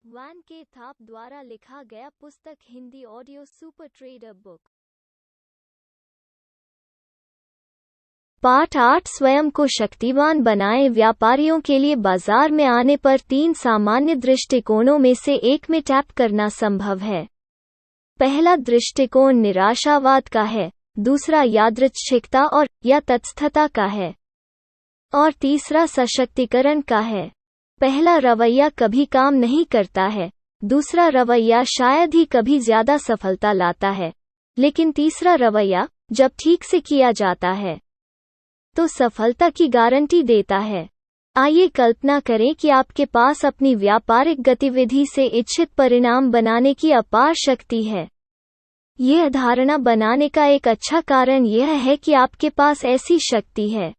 वान के थाप द्वारा लिखा गया पुस्तक Hindi audio super trader book. पाठ 8 स्वयं को शक्तिवान बनाएं। व्यापारियों के लिए बाजार में आने पर 3 सामान्य दृष्टिकोणों में से एक में टैप करना संभव है। पहला दृष्टिकोण निराशावाद का है, दूसरा यादृच्छिकता और या तटस्थता का है, और तीसरा सशक्तिकरण का है। पहला रवैया कभी काम नहीं करता है, दूसरा रवैया शायद ही कभी ज्यादा सफलता लाता है, लेकिन तीसरा रवैया जब ठीक से किया जाता है तो सफलता की गारंटी देता है। आइए कल्पना करें कि आपके पास अपनी व्यापारिक गतिविधि से इच्छित परिणाम बनाने की अपार शक्ति है। यह धारणा बनाने का एक अच्छा कारण यह है कि आपके पास ऐसी शक्ति है।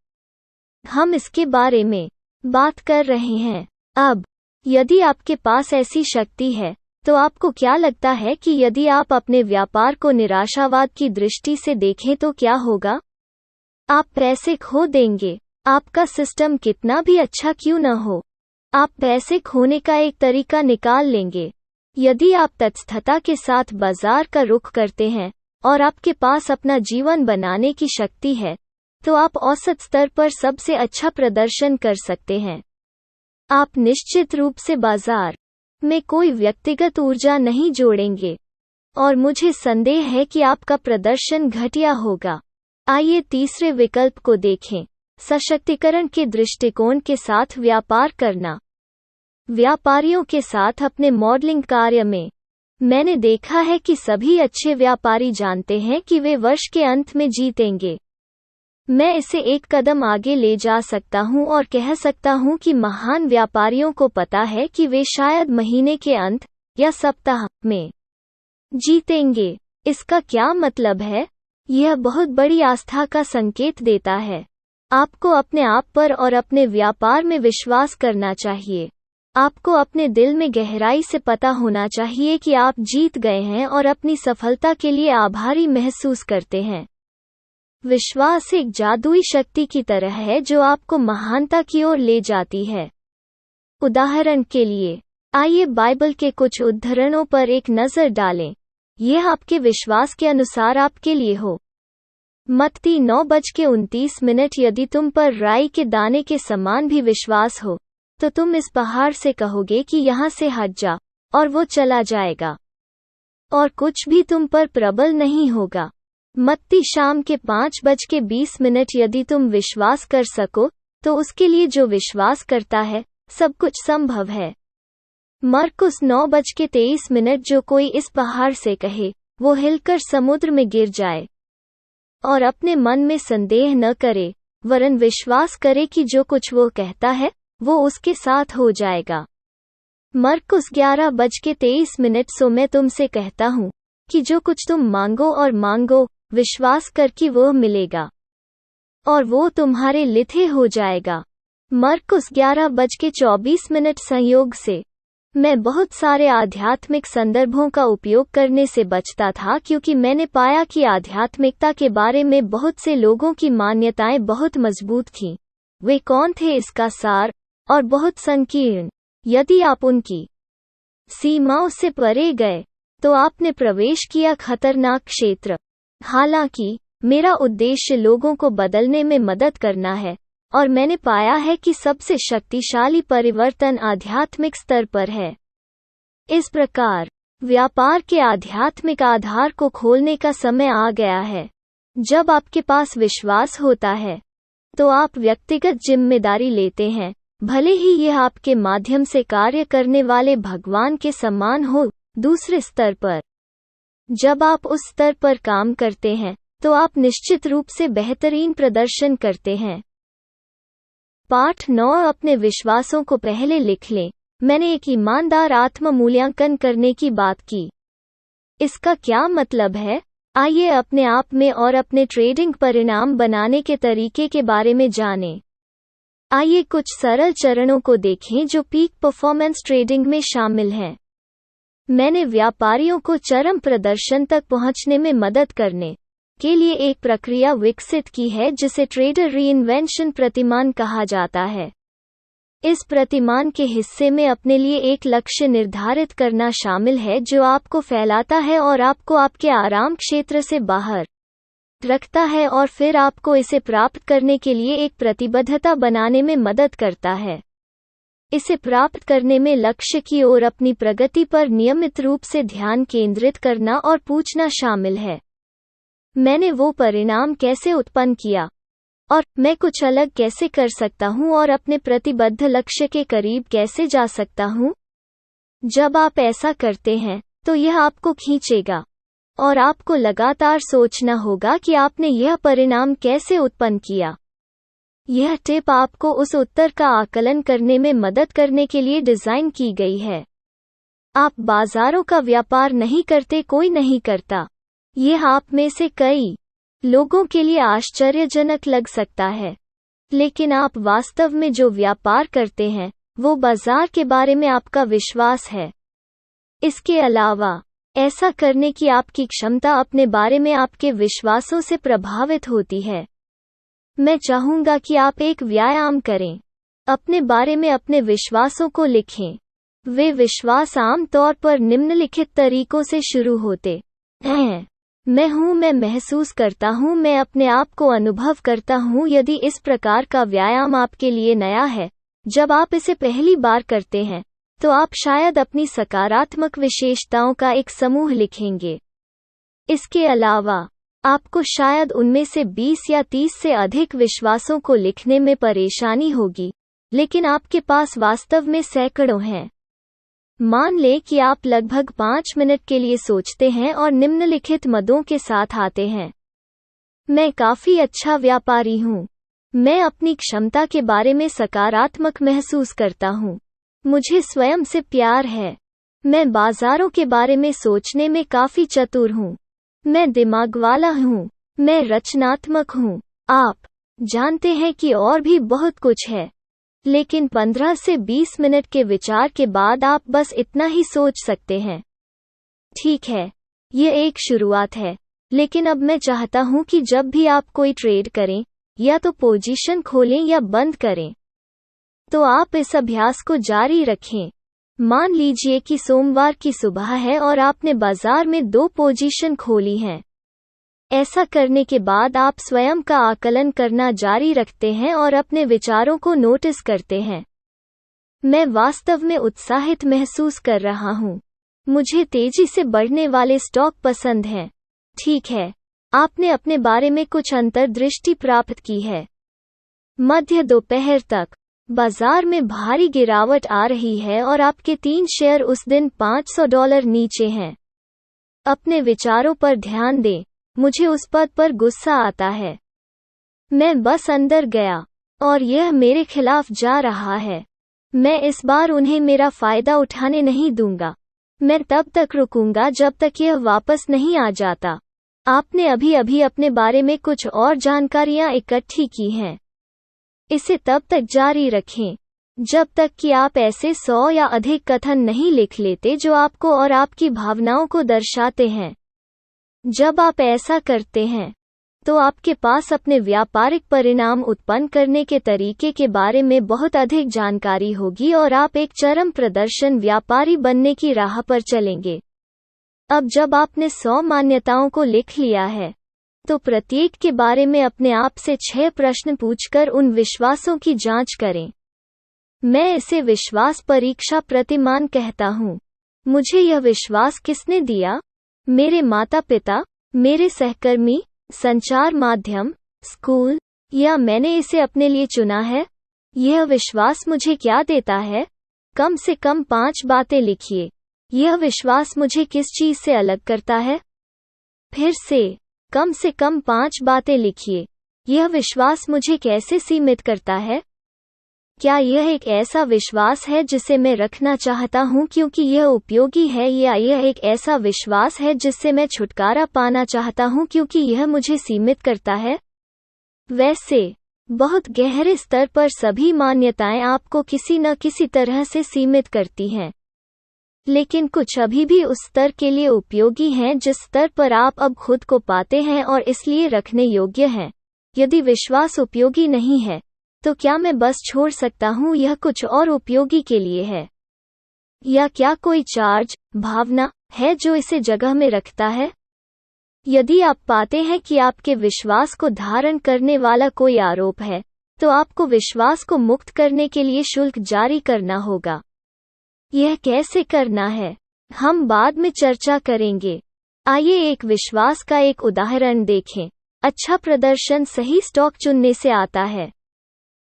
हम इसके बारे में बात कर रहे हैं। अब यदि आपके पास ऐसी शक्ति है, तो आपको क्या लगता है कि यदि आप अपने व्यापार को निराशावाद की दृष्टि से देखें तो क्या होगा? आप पैसे खो देंगे। आपका सिस्टम कितना भी अच्छा क्यों न हो, आप पैसे खोने का एक तरीका निकाल लेंगे। यदि आप तटस्थता के साथ बाजार का रुख करते हैं और आपके पास अपना जीवन बनाने की शक्ति है, तो आप औसत स्तर पर सबसे अच्छा प्रदर्शन कर सकते हैं। आप निश्चित रूप से बाजार में कोई व्यक्तिगत ऊर्जा नहीं जोड़ेंगे, और मुझे संदेह है कि आपका प्रदर्शन घटिया होगा। आइए तीसरे विकल्प को देखें, सशक्तिकरण के दृष्टिकोण के साथ व्यापार करना। व्यापारियों के साथ अपने मॉडलिंग कार्य में मैंने देखा है कि सभी अच्छे व्यापारी जानते हैं कि वे वर्ष के अंत में जीतेंगे। मैं इसे एक कदम आगे ले जा सकता हूं और कह सकता हूं कि महान व्यापारियों को पता है कि वे शायद महीने के अंत या सप्ताह में जीतेंगे। इसका क्या मतलब है? यह बहुत बड़ी आस्था का संकेत देता है। आपको अपने आप पर और अपने व्यापार में विश्वास करना चाहिए। आपको अपने दिल में गहराई से पता होना चाहिए कि आप जीत गए हैं और अपनी सफलता के लिए आभारी महसूस करते हैं। विश्वास एक जादुई शक्ति की तरह है जो आपको महानता की ओर ले जाती है। उदाहरण के लिए, आइए बाइबल के कुछ उद्धरणों पर एक नज़र डालें। यह आपके विश्वास के अनुसार आपके लिए हो। मत्ती 9:29। यदि तुम पर राई के दाने के समान भी विश्वास हो, तो तुम इस पहाड़ से कहोगे कि यहाँ से हट जा, और वो चला जाएगा, और कुछ भी तुम पर प्रबल नहीं होगा। मत्ती शाम के 5:20। यदि तुम विश्वास कर सको, तो उसके लिए जो विश्वास करता है सब कुछ संभव है। मरकुस 9:23। जो कोई इस पहाड़ से कहे, वो हिलकर समुद्र में गिर जाए, और अपने मन में संदेह न करे, वरन विश्वास करे कि जो कुछ वो कहता है वो उसके साथ हो जाएगा। मरकुस 11:23। सो मैं तुमसे कहता हूँ कि जो कुछ तुम मांगो और मांगो विश्वास कर कि वो मिलेगा, और वो तुम्हारे लिथे हो जाएगा। मरकुस 11:24। संयोग से मैं बहुत सारे आध्यात्मिक संदर्भों का उपयोग करने से बचता था, क्योंकि मैंने पाया कि आध्यात्मिकता के बारे में बहुत से लोगों की मान्यताएं बहुत मजबूत थीं। वे कौन थे इसका सार, और बहुत संकीर्ण। यदि आप उनकी सीमाओं से परे गए, तो आपने प्रवेश किया खतरनाक क्षेत्र। हालांकि मेरा उद्देश्य लोगों को बदलने में मदद करना है, और मैंने पाया है कि सबसे शक्तिशाली परिवर्तन आध्यात्मिक स्तर पर है। इस प्रकार व्यापार के आध्यात्मिक आधार को खोलने का समय आ गया है। जब आपके पास विश्वास होता है, तो आप व्यक्तिगत जिम्मेदारी लेते हैं, भले ही यह आपके माध्यम से कार्य करने वाले भगवान के समान हो। दूसरे स्तर पर, जब आप उस स्तर पर काम करते हैं, तो आप निश्चित रूप से बेहतरीन प्रदर्शन करते हैं। पाठ 9 अपने विश्वासों को पहले लिख लें। मैंने एक ईमानदार आत्म मूल्यांकन करने की बात की। इसका क्या मतलब है? आइए अपने आप में और अपने ट्रेडिंग परिणाम बनाने के तरीके के बारे में जानें। आइए कुछ सरल चरणों को देखें जो पीक परफॉर्मेंस ट्रेडिंग में शामिल हैं। मैंने व्यापारियों को चरम प्रदर्शन तक पहुंचने में मदद करने के लिए एक प्रक्रिया विकसित की है जिसे ट्रेडर रीइन्वेंशन प्रतिमान कहा जाता है। इस प्रतिमान के हिस्से में अपने लिए एक लक्ष्य निर्धारित करना शामिल है जो आपको फैलाता है और आपको आपके आराम क्षेत्र से बाहर रखता है और फिर आपको इसे प्राप्त करने के लिए एक प्रतिबद्धता बनाने में मदद करता है। इसे प्राप्त करने में लक्ष्य की ओर अपनी प्रगति पर नियमित रूप से ध्यान केंद्रित करना और पूछना शामिल है, मैंने वो परिणाम कैसे उत्पन्न किया और मैं कुछ अलग कैसे कर सकता हूँ और अपने प्रतिबद्ध लक्ष्य के करीब कैसे जा सकता हूँ। जब आप ऐसा करते हैं तो यह आपको खींचेगा और आपको लगातार सोचना होगा कि आपने यह परिणाम कैसे उत्पन्न किया। यह टिप आपको उस उत्तर का आकलन करने में मदद करने के लिए डिजाइन की गई है। आप बाजारों का व्यापार नहीं करते, कोई नहीं करता। यह आप में से कई लोगों के लिए आश्चर्यजनक लग सकता है, लेकिन आप वास्तव में जो व्यापार करते हैं वो बाजार के बारे में आपका विश्वास है। इसके अलावा ऐसा करने की आपकी क्षमता अपने बारे में आपके विश्वासों से प्रभावित होती है। मैं चाहूंगा कि आप एक व्यायाम करें, अपने बारे में अपने विश्वासों को लिखें। वे विश्वास आम तौर पर निम्नलिखित तरीकों से शुरू होते हैं। मैं हूँ, मैं महसूस करता हूँ, मैं अपने आप को अनुभव करता हूँ। यदि इस प्रकार का व्यायाम आपके लिए नया है, जब आप इसे पहली बार करते हैं, तो आप शायद अपनी सकारात्मक विशेषताओं का एक समूह लिखेंगे। इसके अलावा आपको शायद उनमें से 20 या 30 से अधिक विश्वासों को लिखने में परेशानी होगी, लेकिन आपके पास वास्तव में सैकड़ों हैं। मान लें कि आप लगभग 5 मिनट के लिए सोचते हैं और निम्नलिखित मदों के साथ आते हैं। मैं काफी अच्छा व्यापारी हूँ। मैं अपनी क्षमता के बारे में सकारात्मक महसूस करता हूँ। मुझे स्वयं से प्यार है। मैं बाजारों के बारे में सोचने में काफी चतुर हूँ। मैं दिमाग वाला हूँ। मैं रचनात्मक हूँ। आप जानते हैं कि और भी बहुत कुछ है, लेकिन 15 से 20 मिनट के विचार के बाद आप बस इतना ही सोच सकते हैं। ठीक है, ये एक शुरुआत है, लेकिन अब मैं चाहता हूं कि जब भी आप कोई ट्रेड करें, या तो पोजीशन खोलें या बंद करें, तो आप इस अभ्यास को जारी रखें। मान लीजिए कि सोमवार की सुबह है और आपने बाजार में 2 पोजीशन खोली हैं। ऐसा करने के बाद आप स्वयं का आकलन करना जारी रखते हैं और अपने विचारों को नोटिस करते हैं। मैं वास्तव में उत्साहित महसूस कर रहा हूँ। मुझे तेजी से बढ़ने वाले स्टॉक पसंद हैं। ठीक है, आपने अपने बारे में कुछ अंतर्दृष्टि प्राप्त की है। मध्य दोपहर तक बाजार में भारी गिरावट आ रही है और आपके 3 शेयर उस दिन $500 नीचे हैं। अपने विचारों पर ध्यान दें। मुझे उस पद पर गुस्सा आता है। मैं बस अंदर गया और यह मेरे खिलाफ जा रहा है। मैं इस बार उन्हें मेरा फायदा उठाने नहीं दूंगा। मैं तब तक रुकूंगा जब तक यह वापस नहीं आ जाता। आपने अभी अपने बारे में कुछ और जानकारियां इकट्ठी की हैं। इसे तब तक जारी रखें जब तक कि आप ऐसे 100 या अधिक कथन नहीं लिख लेते जो आपको और आपकी भावनाओं को दर्शाते हैं। जब आप ऐसा करते हैं, तो आपके पास अपने व्यापारिक परिणाम उत्पन्न करने के तरीके के बारे में बहुत अधिक जानकारी होगी और आप एक चरम प्रदर्शन व्यापारी बनने की राह पर चलेंगे। अब जब आपने 100 मान्यताओं को लिख लिया है, तो प्रत्येक के बारे में अपने आप से 6 प्रश्न पूछकर उन विश्वासों की जांच करें। मैं इसे विश्वास परीक्षा प्रतिमान कहता हूँ। मुझे यह विश्वास किसने दिया? मेरे माता पिता, मेरे सहकर्मी, संचार माध्यम, स्कूल, या मैंने इसे अपने लिए चुना है? यह विश्वास मुझे क्या देता है? कम से कम 5 बातें लिखिए। यह विश्वास मुझे किस चीज से अलग करता है? फिर से, कम 5 बातें लिखिए। यह विश्वास मुझे कैसे सीमित करता है? क्या यह एक ऐसा विश्वास है जिसे मैं रखना चाहता हूं क्योंकि यह उपयोगी है, या यह एक ऐसा विश्वास है जिससे मैं छुटकारा पाना चाहता हूं क्योंकि यह मुझे सीमित करता है? वैसे, बहुत गहरे स्तर पर सभी मान्यताएं आपको किसी न किसी तरह से सीमित करती हैं, लेकिन कुछ अभी भी उस स्तर के लिए उपयोगी हैं जिस स्तर पर आप अब खुद को पाते हैं और इसलिए रखने योग्य हैं। यदि विश्वास उपयोगी नहीं है, तो क्या मैं बस छोड़ सकता हूँ, यह कुछ और उपयोगी के लिए है? या क्या कोई चार्ज, भावना है जो इसे जगह में रखता है? यदि आप पाते हैं कि आपके विश्वास को धारण करने वाला कोई आरोप है, तो आपको विश्वास को मुक्त करने के लिए शुल्क जारी करना होगा। यह कैसे करना है, हम बाद में चर्चा करेंगे। आइए एक विश्वास का एक उदाहरण देखें। अच्छा प्रदर्शन सही स्टॉक चुनने से आता है।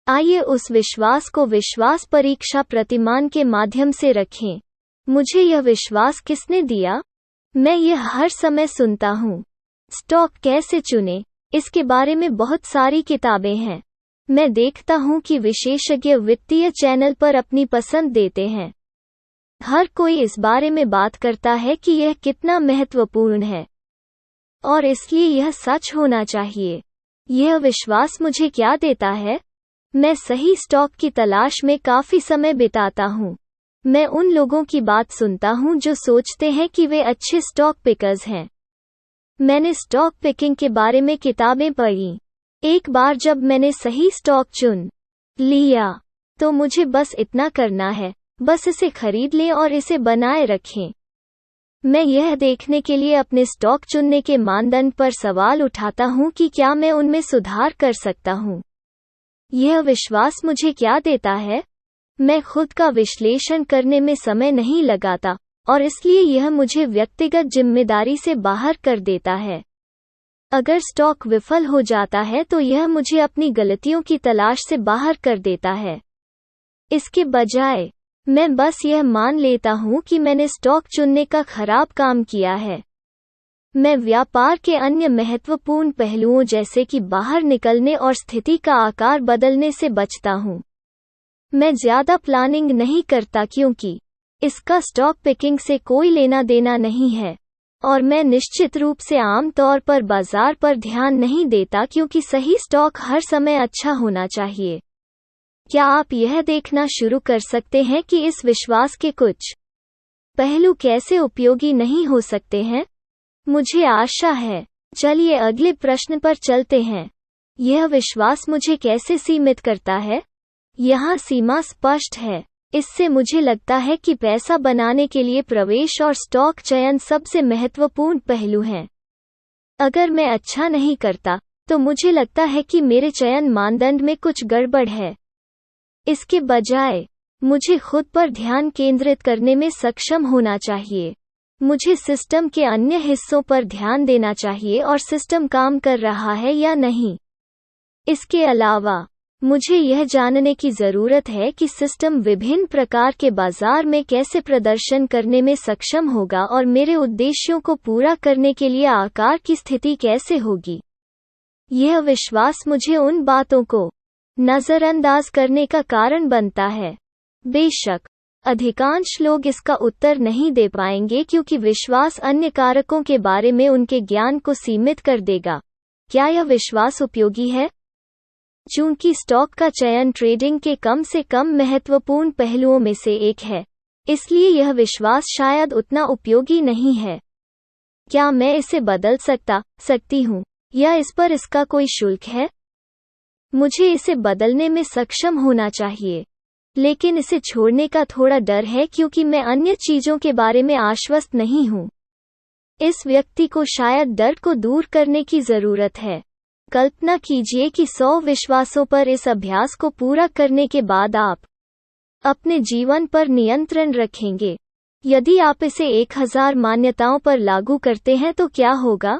आइए उस विश्वास को विश्वास परीक्षा प्रतिमान के माध्यम से रखें। मुझे यह विश्वास किसने दिया? मैं यह हर समय सुनता हूँ। स्टॉक कैसे चुनें, इसके बारे में बहुत सारी किताबें हैं। मैं देखता हूँ कि विशेषज्ञ वित्तीय चैनल पर अपनी पसंद देते हैं। हर कोई इस बारे में बात करता है कि यह कितना महत्वपूर्ण है, और इसलिए यह सच होना चाहिए। यह विश्वास मुझे क्या देता है? मैं सही स्टॉक की तलाश में काफी समय बिताता हूँ। मैं उन लोगों की बात सुनता हूँ जो सोचते हैं कि वे अच्छे स्टॉक पिकर्स हैं। मैंने स्टॉक पिकिंग के बारे में किताबें पढ़ीं। एक बार जब मैंने सही स्टॉक चुन लिया, तो मुझे बस इतना करना है, बस इसे खरीद लें और इसे बनाए रखें। मैं यह देखने के लिए अपने स्टॉक चुनने के मानदंड पर सवाल उठाता हूँ कि क्या मैं उनमें सुधार कर सकता हूँ। यह विश्वास मुझे क्या देता है? मैं खुद का विश्लेषण करने में समय नहीं लगाता, और इसलिए यह मुझे व्यक्तिगत जिम्मेदारी से बाहर कर देता है। अगर स्टॉक विफल हो जाता है तो यह मुझे अपनी गलतियों की तलाश से बाहर कर देता है। इसके बजाय मैं बस यह मान लेता हूँ कि मैंने स्टॉक चुनने का खराब काम किया है। मैं व्यापार के अन्य महत्वपूर्ण पहलुओं जैसे कि बाहर निकलने और स्थिति का आकार बदलने से बचता हूँ। मैं ज्यादा प्लानिंग नहीं करता क्योंकि इसका स्टॉक पिकिंग से कोई लेना देना नहीं है, और मैं निश्चित रूप से आम तौर पर बाजार पर ध्यान नहीं देता क्योंकि सही स्टॉक हर समय अच्छा होना चाहिए। क्या आप यह देखना शुरू कर सकते हैं कि इस विश्वास के कुछ पहलू कैसे उपयोगी नहीं हो सकते हैं? मुझे आशा है। चलिए अगले प्रश्न पर चलते हैं। यह विश्वास मुझे कैसे सीमित करता है? यहाँ सीमा स्पष्ट है। इससे मुझे लगता है कि पैसा बनाने के लिए प्रवेश और स्टॉक चयन सबसे महत्वपूर्ण पहलू हैं। अगर मैं अच्छा नहीं करता, तो मुझे लगता है कि मेरे चयन मानदंड में कुछ गड़बड़ है। इसके बजाय मुझे खुद पर ध्यान केंद्रित करने में सक्षम होना चाहिए। मुझे सिस्टम के अन्य हिस्सों पर ध्यान देना चाहिए और सिस्टम काम कर रहा है या नहीं। इसके अलावा मुझे यह जानने की ज़रूरत है कि सिस्टम विभिन्न प्रकार के बाजार में कैसे प्रदर्शन करने में सक्षम होगा और मेरे उद्देश्यों को पूरा करने के लिए आकार की स्थिति कैसे होगी। यह विश्वास मुझे उन बातों को नज़रअंदाज करने का कारण बनता है। बेशक अधिकांश लोग इसका उत्तर नहीं दे पाएंगे क्योंकि विश्वास अन्य कारकों के बारे में उनके ज्ञान को सीमित कर देगा। क्या यह विश्वास उपयोगी है? चूंकि स्टॉक का चयन ट्रेडिंग के कम से कम महत्वपूर्ण पहलुओं में से एक है, इसलिए यह विश्वास शायद उतना उपयोगी नहीं है। क्या मैं इसे बदल सकती हूँ, या इस पर इसका कोई शुल्क है? मुझे इसे बदलने में सक्षम होना चाहिए, लेकिन इसे छोड़ने का थोड़ा डर है क्योंकि मैं अन्य चीजों के बारे में आश्वस्त नहीं हूँ। इस व्यक्ति को शायद डर को दूर करने की जरूरत है। कल्पना कीजिए कि 100 विश्वासों पर इस अभ्यास को पूरा करने के बाद आप अपने जीवन पर नियंत्रण रखेंगे। यदि आप इसे 1000 मान्यताओं पर लागू करते हैं तो क्या होगा?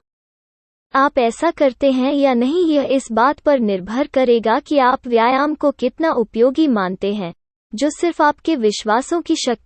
आप ऐसा करते हैं या नहीं, यह इस बात पर निर्भर करेगा कि आप व्यायाम को कितना उपयोगी मानते हैं, जो सिर्फ आपके विश्वासों की शक्ति